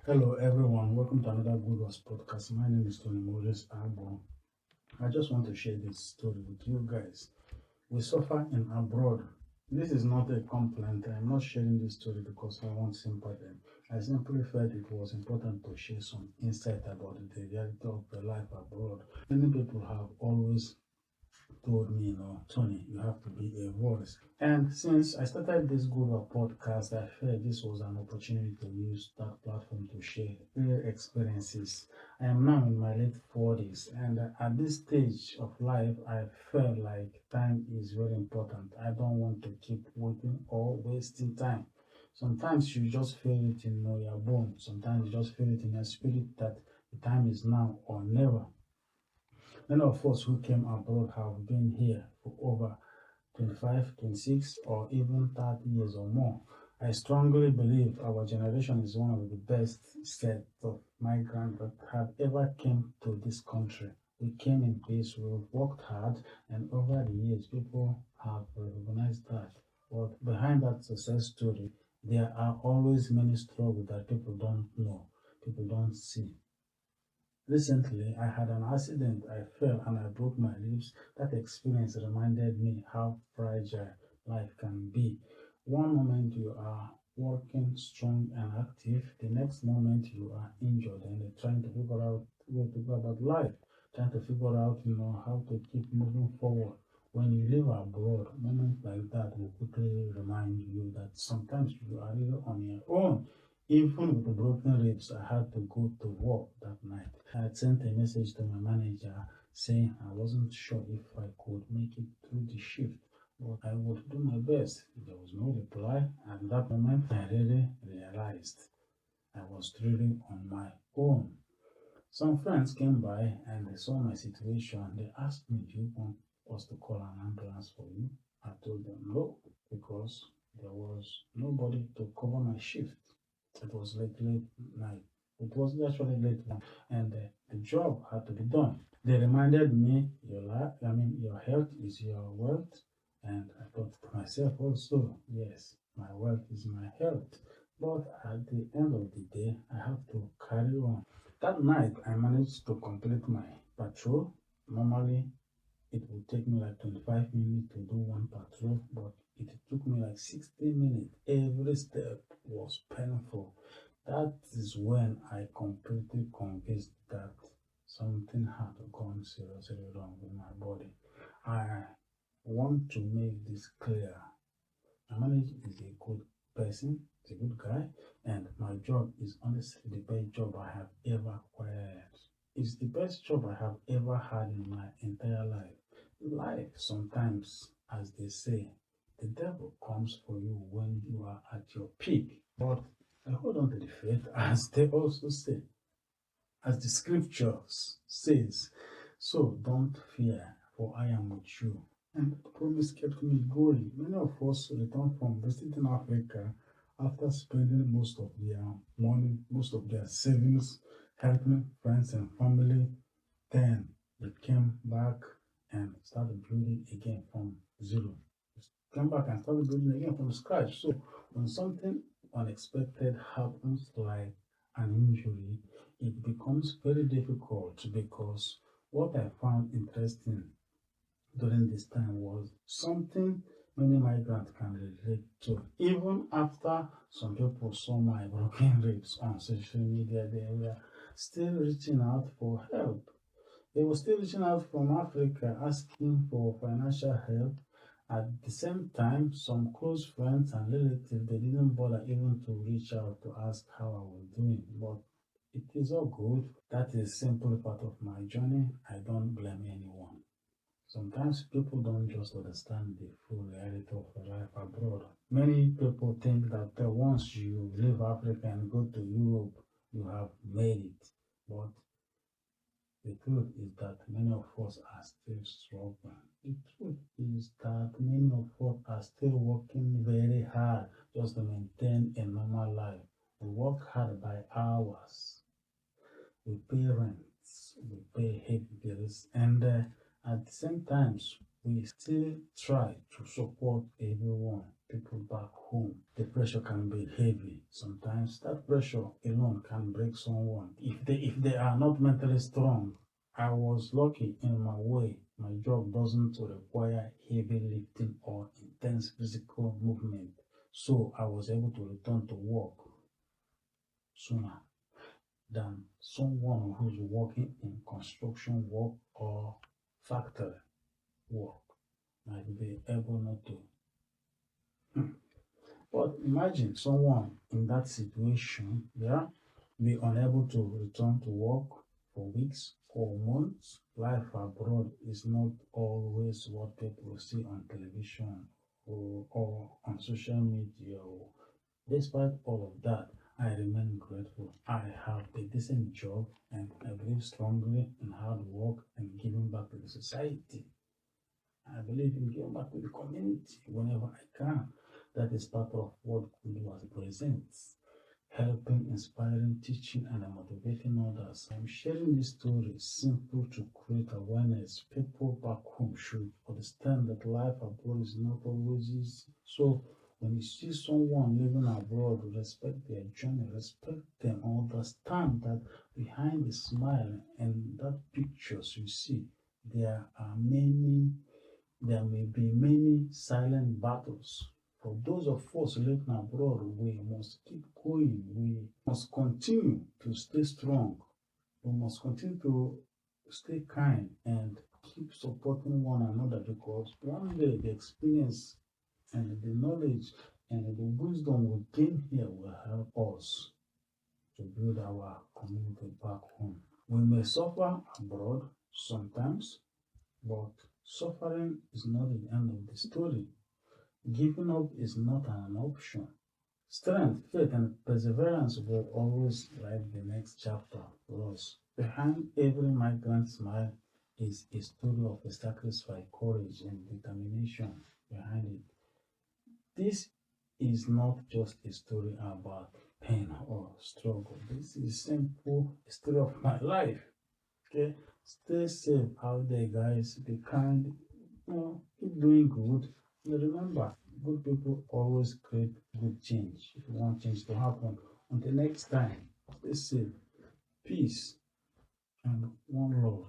Hello, everyone. Welcome to another Guddoers podcast. My name is Tony Moses Agbo. I just want to share this story with you guys. We suffer in abroad. This is not a complaint. I'm not sharing this story because I want sympathy. I simply felt it was important to share some insight about the reality of the life abroad. Many people have always told me, Tony, you have to be a voice. And since I started this Google podcast, I felt this was an opportunity to use that platform to share real experiences. I am now in my late 40s, and at this stage of life, I felt like time is very important. I don't want to keep waiting or wasting time. Sometimes you just feel it in your bones. Sometimes you just feel it in your spirit that the time is now or never. Many of us who came abroad have been here for over 25, 26, or even 30 years or more. I strongly believe our generation is one of the best set of migrants that have ever came to this country. We came in peace, we've worked hard, and over the years, people have recognized that. But behind that success story, there are always many struggles that people don't know, people don't see. Recently, I had an accident. I fell and I broke my ribs. That experience reminded me how fragile life can be. One moment you are working strong and active, the next moment you are injured and you're trying to figure out where to go about life, trying to figure out, how to keep moving forward. When you live abroad, moments like that will quickly remind you that sometimes you are really on your own. Even with the broken ribs, I had to go to work that night. I had sent a message to my manager saying I wasn't sure if I could make it through the shift, but I would do my best. There was no reply. At that moment, I really realized I was really on my own. Some friends came by and they saw my situation. They asked me, do you want us to call an ambulance for you? I told them no, because there was nobody to cover my shift. It was late night. It was actually late night, and the job had to be done. They reminded me, your health is your wealth, and I thought to myself also, yes, my wealth is my health. But at the end of the day, I have to carry on. That night, I managed to complete my patrol. Normally, it would take me like 25 minutes to do one patrol, but it took me like 60 minutes. Every step was painful. That is when I completely convinced that something had gone seriously wrong with my body. I want to make this clear. My manager is a good person, is a good guy, and my job is honestly the best job I have ever acquired. It's the best job I have ever had in my entire life. Life sometimes, as they say, the devil comes for you when you are at your peak. But I hold on to the faith, as they also say, as the scriptures says. So don't fear, for I am with you. And that promise kept me going. Many of us return from visiting Africa after spending most of their money, most of their savings, helping friends and family. Then they came back and started building again from zero. Came back and started building again from scratch. So when something unexpected happens like an injury, it becomes very difficult because what I found interesting during this time was something many migrants can relate to. Even after some people saw my broken ribs on social media, they were still reaching out for help. They were still reaching out from Africa asking for financial help. At the same time, some close friends and relatives, they didn't bother even to reach out to ask how I was doing. But it is all good. That is simply part of my journey. I don't blame anyone. Sometimes people don't just understand the full reality of life abroad. Many people think that once you leave Africa and go to Europe, you have made it. But the truth is that many of us are still struggling. The truth is that many of us are still working very hard just to maintain a normal life. We work hard by hours. We pay rents, we pay heavy bills, and at the same time, we still try to support everyone. people back home. The pressure can be heavy. Sometimes that pressure alone can break someone. If they are not mentally strong, I was lucky in my way. My job doesn't require heavy lifting or intense physical movement. So I was able to return to work sooner than someone who's working in construction work or factory work might be able not to. But imagine someone in that situation, yeah, be unable to return to work for weeks or months. Life abroad is not always what people see on television or on social media. Despite all of that, I remain grateful. I have a decent job and I believe strongly in hard work and giving back to the society. I believe in giving back to the community whenever I can. That is part of what Guddoers presents. Helping, inspiring, teaching, and motivating others. I'm sharing this story simple to create awareness. People back home should understand that life abroad is not always easy. So when you see someone living abroad, respect their journey, respect them, understand that behind the smile and that pictures you see, there are many there may be many silent battles. For those of us living abroad, we must keep going. We must continue to stay strong. We must continue to stay kind and keep supporting one another because one day the experience and the knowledge and the wisdom we gain here will help us to build our community back home. We may suffer abroad sometimes, but suffering is not the end of the story. Giving up is not an option. Strength, faith, and perseverance will always write the next chapter for us. Behind every migrant smile is a story of a sacrifice, courage, and determination behind it. This is not just a story about pain or struggle. This is simple story of my life. Okay, stay safe out there, guys. Be kind. Keep doing good. And remember, good people always create good change. If you want change to happen, until next time, stay safe, peace, and one love.